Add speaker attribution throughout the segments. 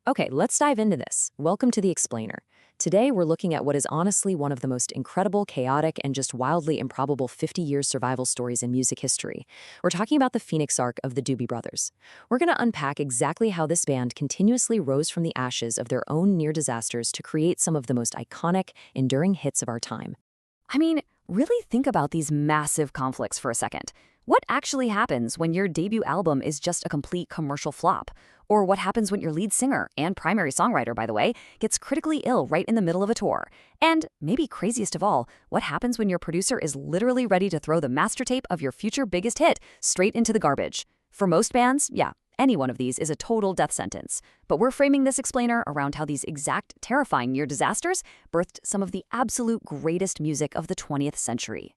Speaker 1: Okay, let's dive into this. Welcome to The Explainer. Today, we're looking at what is honestly one of the most incredible, chaotic, and just wildly improbable 50-year survival stories in music history. We're talking about the Phoenix arc of the Doobie Brothers. We're going to unpack exactly how this band continuously rose from the ashes of their own near disasters to create some of the most iconic, enduring hits of our time.
Speaker 2: I mean, really think about these massive conflicts for a second. What actually happens when your debut album is just a complete commercial flop? Or what happens when your lead singer, and primary songwriter, by the way, gets critically ill right in the middle of a tour? And maybe craziest of all, what happens when your producer is literally ready to throw the master tape of your future biggest hit straight into the garbage? For most bands, yeah, any one of these is a total death sentence. But we're framing this explainer around how these exact terrifying near disasters birthed some of the absolute greatest music of the 20th century.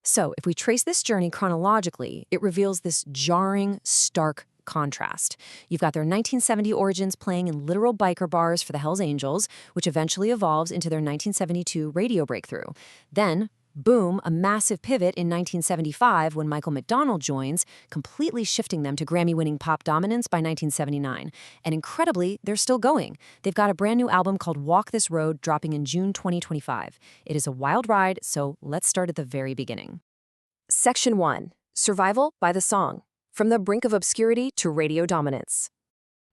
Speaker 1: So, if we trace this journey chronologically, it reveals this jarring, stark contrast. You've got their 1970 origins playing in literal biker bars for the Hells Angels, which eventually evolves into their 1972 radio breakthrough. Then, boom, a massive pivot in 1975 when Michael McDonald joins, completely shifting them to Grammy-winning pop dominance by 1979. And incredibly, they're still going. They've got a brand new album called Walk This Road dropping in June 2025. It is a wild ride, so let's start at the very beginning. Section 1. Survival by the Song. From the brink of obscurity to radio dominance.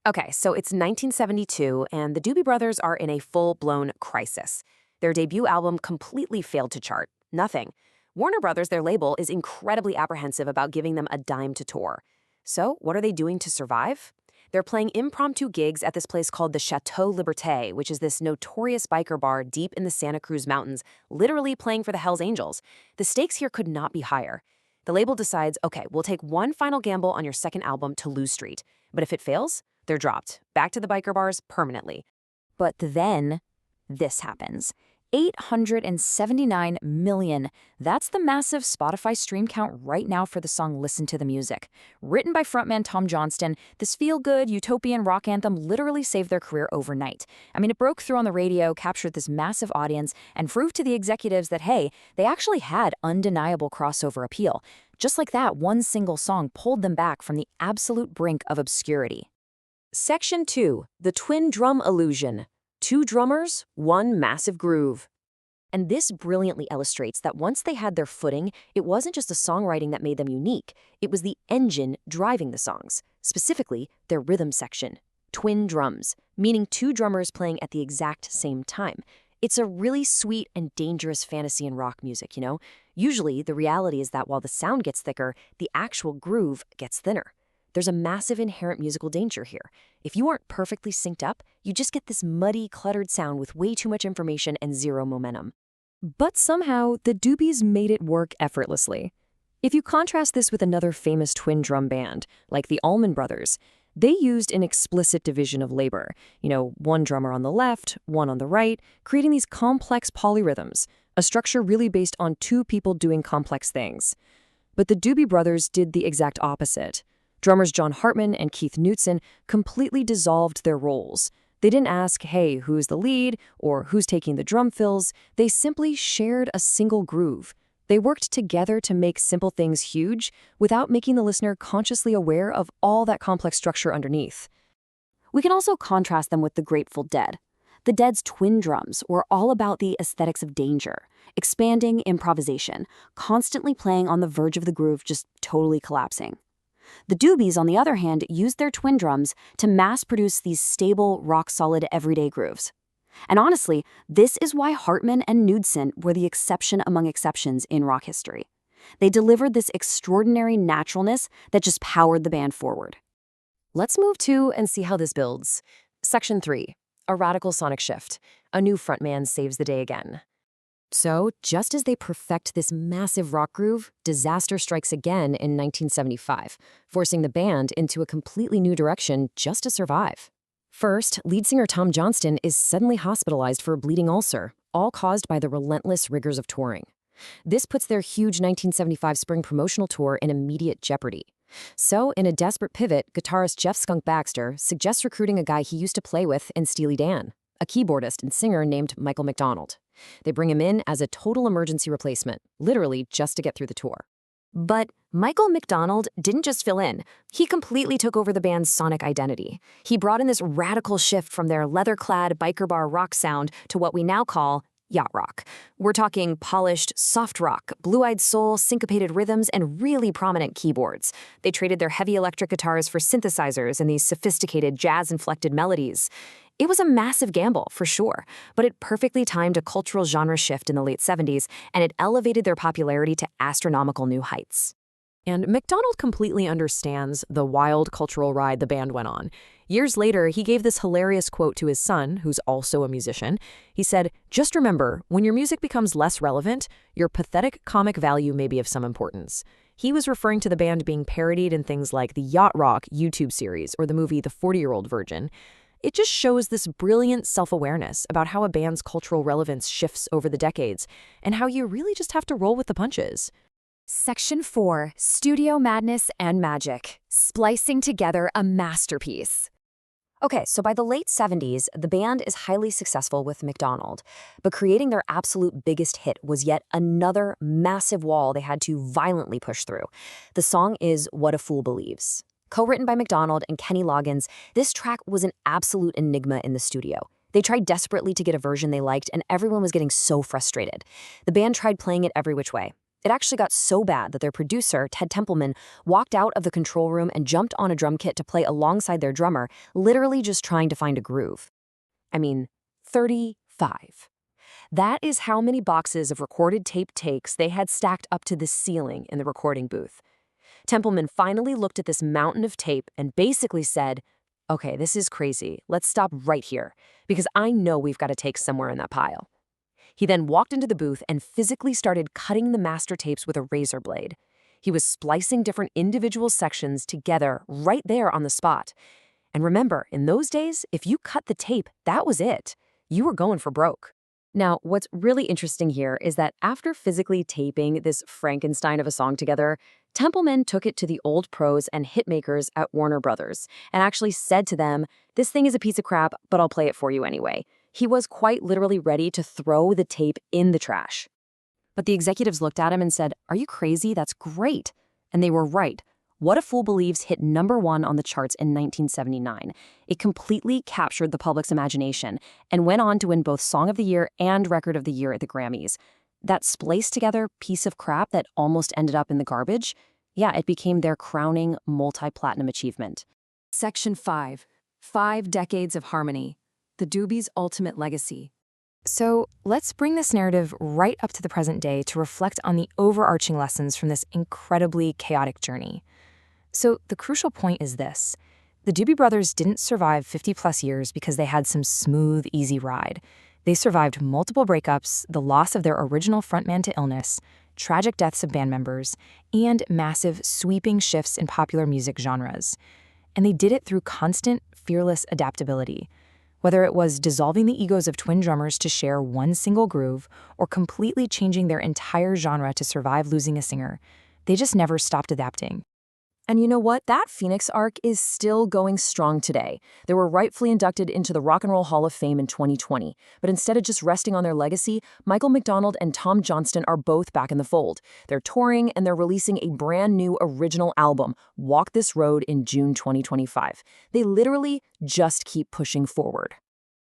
Speaker 1: Okay, so it's 1972, and the Doobie Brothers are in a full-blown crisis. Their debut album completely failed to chart. Nothing. Warner Brothers, their label, is incredibly apprehensive about giving them a dime to tour. So what are they doing to survive? They're playing impromptu gigs at this place called the Chateau Liberté, which is this notorious biker bar deep in the Santa Cruz Mountains, literally playing for the Hells Angels. The stakes here could not be higher. The label decides, okay, we'll take one final gamble on your second album to lose Street. But if it fails, they're dropped, back to the biker bars permanently.
Speaker 2: But then, this happens. 879 million. That's the massive Spotify stream count right now for the song Listen to the Music. Written by frontman Tom Johnston, this feel-good, utopian rock anthem literally saved their career overnight. I mean, it broke through on the radio, captured this massive audience, and proved to the executives that, hey, they actually had undeniable crossover appeal. Just like that, one single song pulled them back from the absolute brink of obscurity.
Speaker 1: Section 2. The Twin Drum Illusion. Two drummers, one massive groove. And this brilliantly illustrates that once they had their footing, it wasn't just the songwriting that made them unique. It was the engine driving the songs, specifically their rhythm section. Twin drums, meaning two drummers playing at the exact same time. It's a really sweet and dangerous fantasy in rock music, you know? Usually, the reality is that while the sound gets thicker, the actual groove gets thinner. There's a massive inherent musical danger here. If you aren't perfectly synced up, you just get this muddy, cluttered sound with way too much information and zero momentum. But somehow, the Doobies made it work effortlessly. If you contrast this with another famous twin drum band, like the Allman Brothers, they used an explicit division of labor. You know, one drummer on the left, one on the right, creating these complex polyrhythms, a structure really based on two people doing complex things. But the Doobie Brothers did the exact opposite. Drummers John Hartman and Keith Knutson completely dissolved their roles. They didn't ask, hey, who's the lead, or who's taking the drum fills. They simply shared a single groove. They worked together to make simple things huge without making the listener consciously aware of all that complex structure underneath.
Speaker 2: We can also contrast them with the Grateful Dead. The Dead's twin drums were all about the aesthetics of danger, expanding improvisation, constantly playing on the verge of the groove, just totally collapsing. The Doobies, on the other hand, used their twin drums to mass-produce these stable, rock-solid, everyday grooves. And honestly, this is why Hartman and Knudsen were the exception among exceptions in rock history. They delivered this extraordinary naturalness that just powered the band forward.
Speaker 1: Let's move to and see how this builds. Section 3. A radical sonic shift. A new frontman saves the day again. So, just as they perfect this massive rock groove, disaster strikes again in 1975, forcing the band into a completely new direction just to survive. First, lead singer Tom Johnston is suddenly hospitalized for a bleeding ulcer, all caused by the relentless rigors of touring. This puts their huge 1975 spring promotional tour in immediate jeopardy. So, in a desperate pivot, guitarist Jeff "Skunk" Baxter suggests recruiting a guy he used to play with in Steely Dan, a keyboardist and singer named Michael McDonald. They bring him in as a total emergency replacement, literally just to get through the tour. But Michael McDonald didn't just fill in. He completely took over the band's sonic identity. He brought in this radical shift from their leather-clad biker bar rock sound to what we now call yacht rock. We're talking polished, soft rock, blue-eyed soul, syncopated rhythms, and really prominent keyboards. They traded their heavy electric guitars for synthesizers and these sophisticated jazz-inflected melodies. It was a massive gamble, for sure, but it perfectly timed a cultural genre shift in the late 70s, and it elevated their popularity to astronomical new heights.
Speaker 3: And McDonald completely understands the wild cultural ride the band went on. Years later, he gave this hilarious quote to his son, who's also a musician. He said, "Just remember, when your music becomes less relevant, your pathetic comic value may be of some importance." He was referring to the band being parodied in things like the Yacht Rock YouTube series or the movie The 40-Year-Old Virgin. It just shows this brilliant self-awareness about how a band's cultural relevance shifts over the decades and how you really just have to roll with the punches.
Speaker 2: Section 4, Studio Madness and Magic, splicing together a masterpiece.
Speaker 1: Okay, so by the late 70s, the band is highly successful with McDonald, but creating their absolute biggest hit was yet another massive wall they had to violently push through. The song is What a Fool Believes. Co-written by McDonald and Kenny Loggins, this track was an absolute enigma in the studio. They tried desperately to get a version they liked, and everyone was getting so frustrated. The band tried playing it every which way. It actually got so bad that their producer, Ted Templeman, walked out of the control room and jumped on a drum kit to play alongside their drummer, literally just trying to find a groove. I mean, 35. That is how many boxes of recorded tape takes they had stacked up to the ceiling in the recording booth. Templeman finally looked at this mountain of tape and basically said, "Okay, this is crazy. Let's stop right here, because I know we've got to take somewhere in that pile." He then walked into the booth and physically started cutting the master tapes with a razor blade. He was splicing different individual sections together right there on the spot. And remember, in those days, if you cut the tape, that was it. You were going for broke. Now, what's really interesting here is that after physically taping this Frankenstein of a song together, Templeman took it to the old pros and hitmakers at Warner Brothers and actually said to them, "This thing is a piece of crap, but I'll play it for you anyway." He was quite literally ready to throw the tape in the trash. But the executives looked at him and said, "Are you crazy? That's great." And they were right. What a Fool Believes hit #1 on the charts in 1979. It completely captured the public's imagination and went on to win both Song of the Year and Record of the Year at the Grammys. That spliced together piece of crap that almost ended up in the garbage, yeah, it became their crowning multi-platinum achievement.
Speaker 3: Section 5, 5 Decades of Harmony, the Doobies' ultimate legacy. So let's bring this narrative right up to the present day to reflect on the overarching lessons from this incredibly chaotic journey. So the crucial point is this. The Doobie Brothers didn't survive 50-plus years because they had some smooth, easy ride. They survived multiple breakups, the loss of their original frontman to illness, tragic deaths of band members, and massive, sweeping shifts in popular music genres. And they did it through constant, fearless adaptability. Whether it was dissolving the egos of twin drummers to share one single groove or completely changing their entire genre to survive losing a singer, they just never stopped adapting.
Speaker 1: And you know what? That Phoenix arc is still going strong today. They were rightfully inducted into the Rock and Roll Hall of Fame in 2020. But instead of just resting on their legacy, Michael McDonald and Tom Johnston are both back in the fold. They're touring and they're releasing a brand new original album, Walk This Road, in June 2025. They literally just keep pushing forward.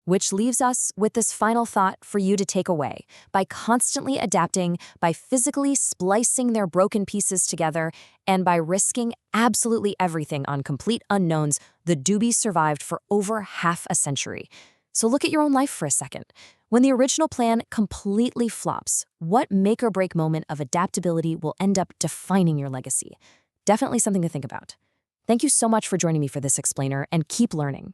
Speaker 1: Which leaves us with this final thought for you to take away. By constantly adapting, by physically splicing their broken pieces together, and by risking absolutely everything on complete unknowns, the Doobies survived for over half a century. So look at your own life for a second. When the original plan completely flops, what make-or-break moment of adaptability will end up defining your legacy? Definitely something to think about. Thank you so much for joining me for this explainer, and keep learning.